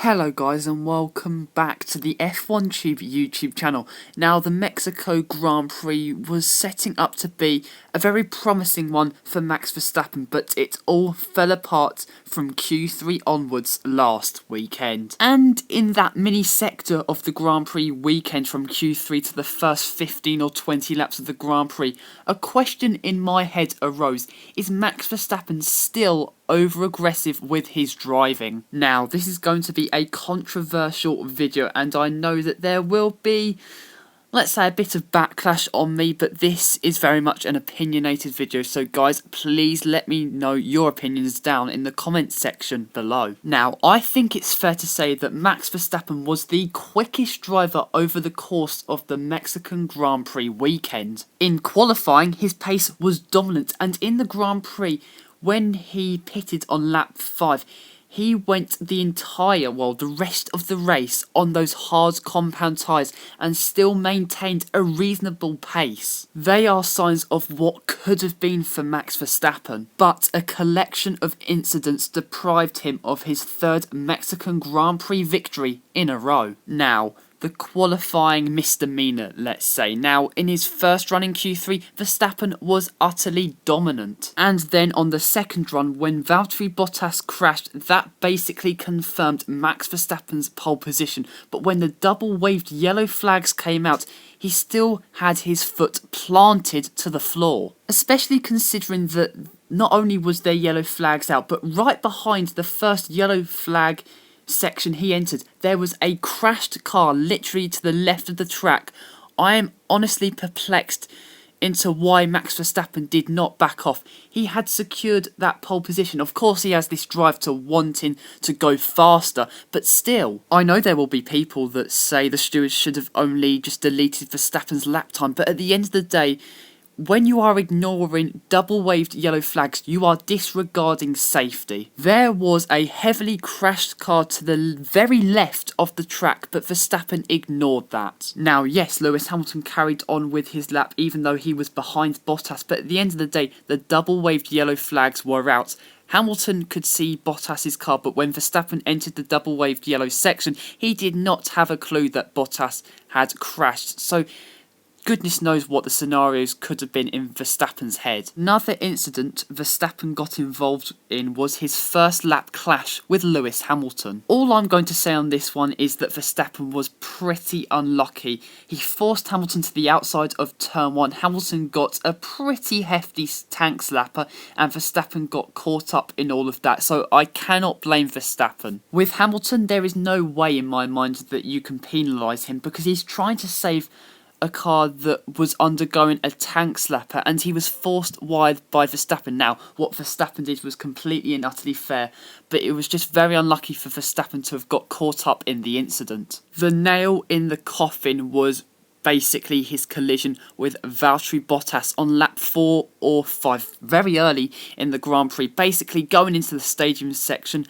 Hello guys and welcome back to the F1 Tube YouTube channel. Now the Mexico Grand Prix was setting up to be a very promising one for Max Verstappen, but it all fell apart from Q3 onwards last weekend. And in that mini sector of the Grand Prix weekend from Q3 to the first 15 or 20 laps of the Grand Prix, a question in my head arose: is Max Verstappen still over aggressive with his driving? Now this is going to be a controversial video and I know that there will be, let's say, a bit of backlash on me, but this is very much an opinionated video, so guys, please let me know your opinions down in the comments section below. Now, I think it's fair to say that Max Verstappen was the quickest driver over the course of the Mexican Grand Prix weekend. In qualifying, his pace was dominant, and in the Grand Prix, when he pitted on lap 5, he went the rest of the race on those hard compound tyres and still maintained a reasonable pace. They are signs of what could have been for Max Verstappen, but a collection of incidents deprived him of his third Mexican Grand Prix victory in a row. Now, the qualifying misdemeanor, let's say. Now, in his first run in Q3, Verstappen was utterly dominant. And then on the second run, when Valtteri Bottas crashed, that basically confirmed Max Verstappen's pole position. But when the double-waved yellow flags came out, he still had his foot planted to the floor. Especially considering that not only was there yellow flags out, but right behind the first yellow flag section he entered, there was a crashed car literally to the left of the track. I am honestly perplexed into why Max Verstappen did not back off. He had secured that pole position. Of course, he has this drive to wanting to go faster, but still, I know there will be people that say the stewards should have only just deleted Verstappen's lap time, but at the end of the day, when you are ignoring double-waved yellow flags, you are disregarding safety. There was a heavily crashed car to the very left of the track, but Verstappen ignored that. Now, yes, Lewis Hamilton carried on with his lap even though he was behind Bottas, but at the end of the day, the double-waved yellow flags were out. Hamilton could see Bottas's car, but when Verstappen entered the double-waved yellow section, he did not have a clue that Bottas had crashed. So, goodness knows what the scenarios could have been in Verstappen's head. Another incident Verstappen got involved in was his first lap clash with Lewis Hamilton. All I'm going to say on this one is that Verstappen was pretty unlucky. He forced Hamilton to the outside of turn 1. Hamilton got a pretty hefty tank slapper and Verstappen got caught up in all of that, so I cannot blame Verstappen. With Hamilton, there is no way in my mind that you can penalise him because he's trying to save a car that was undergoing a tank slapper and he was forced wide by Verstappen. Now, what Verstappen did was completely and utterly fair, but it was just very unlucky for Verstappen to have got caught up in the incident. The nail in the coffin was basically his collision with Valtteri Bottas on lap 4 or 5, very early in the Grand Prix, basically going into the stadium section.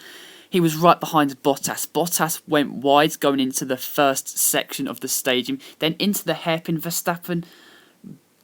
He was right behind Bottas. Bottas went wide going into the first section of the stadium, then into the hairpin. Verstappen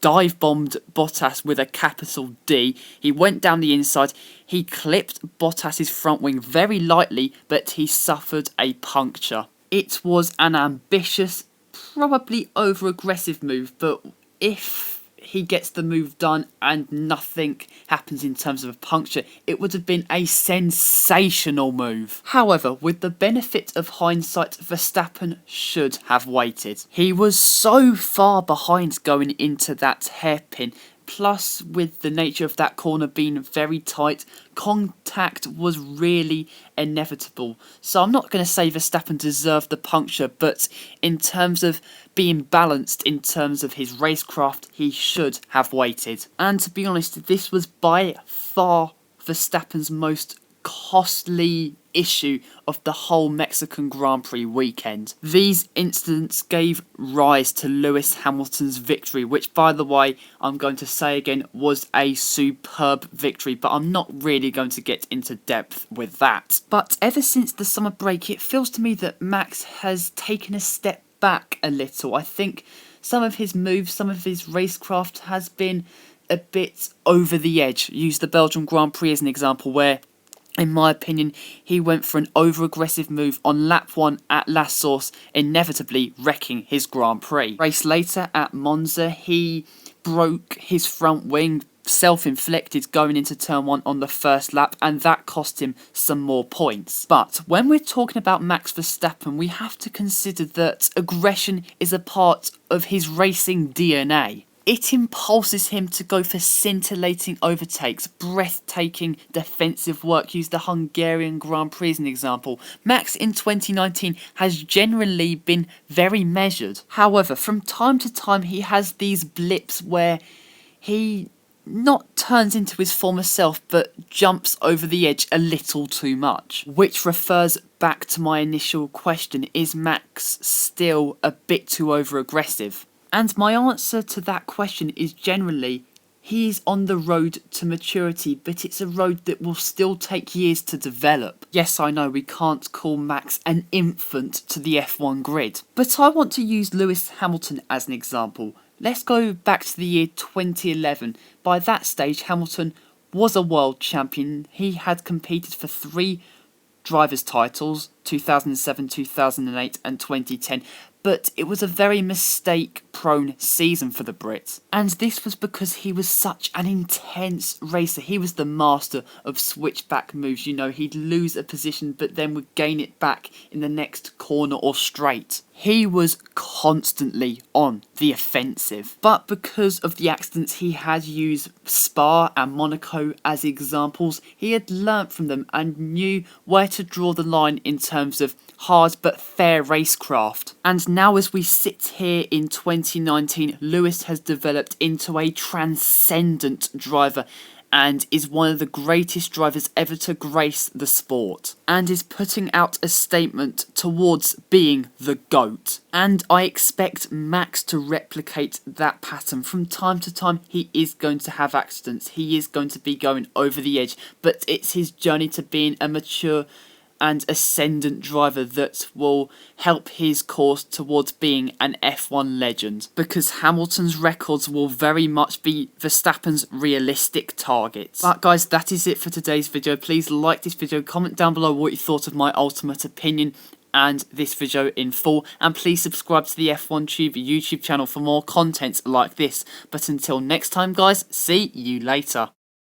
dive-bombed Bottas with a capital D. He went down the inside. He clipped Bottas's front wing very lightly, but he suffered a puncture. It was an ambitious, probably over-aggressive move, but if he gets the move done and nothing happens in terms of a puncture, it would have been a sensational move. However, with the benefit of hindsight, Verstappen should have waited. He was so far behind going into that hairpin. Plus, with the nature of that corner being very tight, contact was really inevitable. So I'm not going to say Verstappen deserved the puncture, but in terms of being balanced, in terms of his racecraft, he should have waited. And to be honest, this was by far Verstappen's most costly issue of the whole Mexican Grand Prix weekend. These incidents gave rise to Lewis Hamilton's victory, which, by the way, I'm going to say again, was a superb victory, but I'm not really going to get into depth with that. But ever since the summer break, it feels to me that Max has taken a step back a little. I think some of his moves, some of his racecraft has been a bit over the edge. Use the Belgian Grand Prix as an example, where In my opinion, he went for an over-aggressive move on lap 1 at La Source, inevitably wrecking his Grand Prix. Race later at Monza, he broke his front wing, self-inflicted, going into turn 1 on the first lap, and that cost him some more points. But when we're talking about Max Verstappen, we have to consider that aggression is a part of his racing DNA. It impulses him to go for scintillating overtakes, breathtaking defensive work. Use the Hungarian Grand Prix as an example. Max in 2019 has generally been very measured. However, from time to time he has these blips where he not turns into his former self, but jumps over the edge a little too much. Which refers back to my initial question, is Max still a bit too over-aggressive? And my answer to that question is generally, he is on the road to maturity, but it's a road that will still take years to develop. Yes, I know we can't call Max an infant to the F1 grid, but I want to use Lewis Hamilton as an example. Let's go back to the year 2011. By that stage, Hamilton was a world champion. He had competed for 3 drivers' titles, 2007, 2008 and 2010, but it was a very mistake-prone season for the Brit. And this was because he was such an intense racer. He was the master of switchback moves. You know, he'd lose a position but then would gain it back in the next corner or straight. He was constantly on the offensive. But because of the accidents he had, used Spa and Monaco as examples, he had learnt from them and knew where to draw the line in terms of hard but fair racecraft. And now as we sit here in 2019, Lewis has developed into a transcendent driver and is one of the greatest drivers ever to grace the sport, and is putting out a statement towards being the GOAT. And I expect Max to replicate that pattern. From time to time, he is going to have accidents, he is going to be going over the edge, but it's his journey to being a mature and ascendant driver that will help his course towards being an F1 legend, because Hamilton's records will very much be Verstappen's realistic targets. But guys, that is it for today's video. Please like this video, comment down below what you thought of my ultimate opinion and this video in full, and please subscribe to the F1 Tube YouTube channel for more content like this. But until next time guys, see you later.